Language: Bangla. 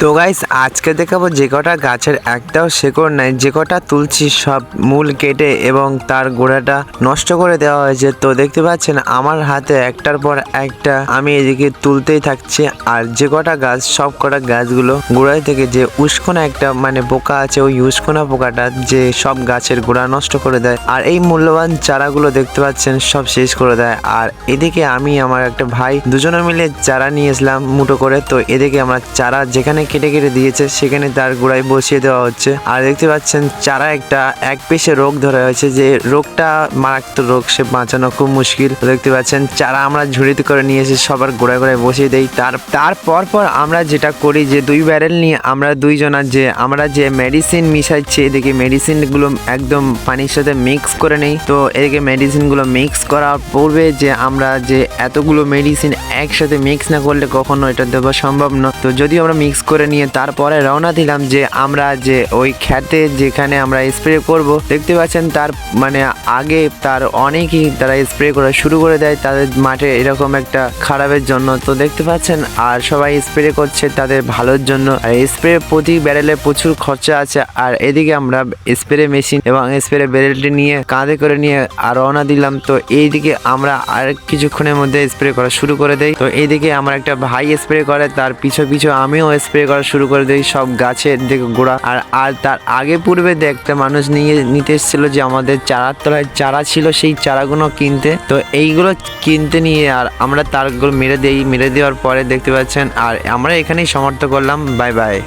তো গাইস আজকে দেখাবো যে কটা গাছের একটাও শেকড় নাই, যে কটা তুলছি সব মূল কেটে এবং তার গোড়াটা নষ্ট করে দেওয়া হয়েছে। তো দেখতে পাচ্ছেন আমার হাতে একটার পর একটা আমি এদিকে তুলতেই থাকছি। আর যে কটা গাছ সব কটা গাছগুলো গোড়ায় থেকে যে উস্কোনা একটা পোকা আছে, ওই উস্কোনা পোকাটা যে সব গাছের গোড়া নষ্ট করে দেয় আর এই মূল্যবান চারাগুলো দেখতে পাচ্ছেন সব শেষ করে দেয়। আর এদিকে আমি আমার একটা ভাই দুজনে মিলে চারা নিয়ে এসলাম মুঠো করে। তো এদিকে আমরা চারা যেখানে কেটে কেটে দিয়েছে সেখানে তার গোড়ায় বসিয়ে দেওয়া হচ্ছে। আর দেখতে পাচ্ছেন চারা একটা এক পেশে রোগ ধরা হয়েছে, যে রোগটা মারাত্মক রোগ, সে বাঁচানো খুব মুশকিল। দেখতে পাচ্ছেন চারা আমরা ঝুড়িতে করে নিয়ে এসে সবার গোড়ায় গোড়ায় বসিয়ে দেই। তারপর আমরা যেটা করি যে দুই ব্যারেল নিয়ে আমরা যে মেডিসিন মিশাচ্ছি, এদিকে মেডিসিন গুলো একদম পানির সাথে মিক্স করে নেই। তো এদিকে মেডিসিন গুলো মিক্স করার পূর্বে যে আমরা যে এতগুলো মেডিসিন একসাথে মিক্স না করলে কখনো এটা দেওয়া সম্ভব না। তো যদি আমরা মিক্স করে নিয়ে তারপরে রওনা দিলাম যে আমরা যে ওই খেতে যেখানে আমরা স্প্রে করব। দেখতে পাচ্ছেন তার আগে তার অনেকেই তারা স্প্রে করা শুরু করে দেয় তাদের মাঠে এরকম একটা খারাপের জন্য। তো দেখতে পাচ্ছেন আর সবাই স্প্রে করছে তাদের ভালোর জন্য। আর স্প্রে প্রতি ব্যারেলে প্রচুর খরচা আছে। আর এদিকে আমরা স্প্রে মেশিন এবং স্প্রে ব্যারেলটি নিয়ে কাঁধে করে নিয়ে আর রওনা দিলাম। তো এইদিকে আমরা আর কিছুক্ষণের মধ্যে স্প্রে করা শুরু করে দেই। তো এইদিকে আমার একটা ভাই স্প্রে করে, তার পিছু পিছু আমিও স্প্রে করা শুরু করে দিই সব গাছের দিকে গোড়া। আর তার আগে পূর্বে একটা মানুষ নিতে এসেছিল যে আমাদের চারার তলায় চারা ছিল সেই চারাগুলো কিনতে। তো এইগুলো কিনতে নিয়ে আর আমরা তারগুলো মেরে দেওয়ার পরে দেখতে পাচ্ছেন আর আমরা এখানেই সমাপ্ত করলাম। Bye bye.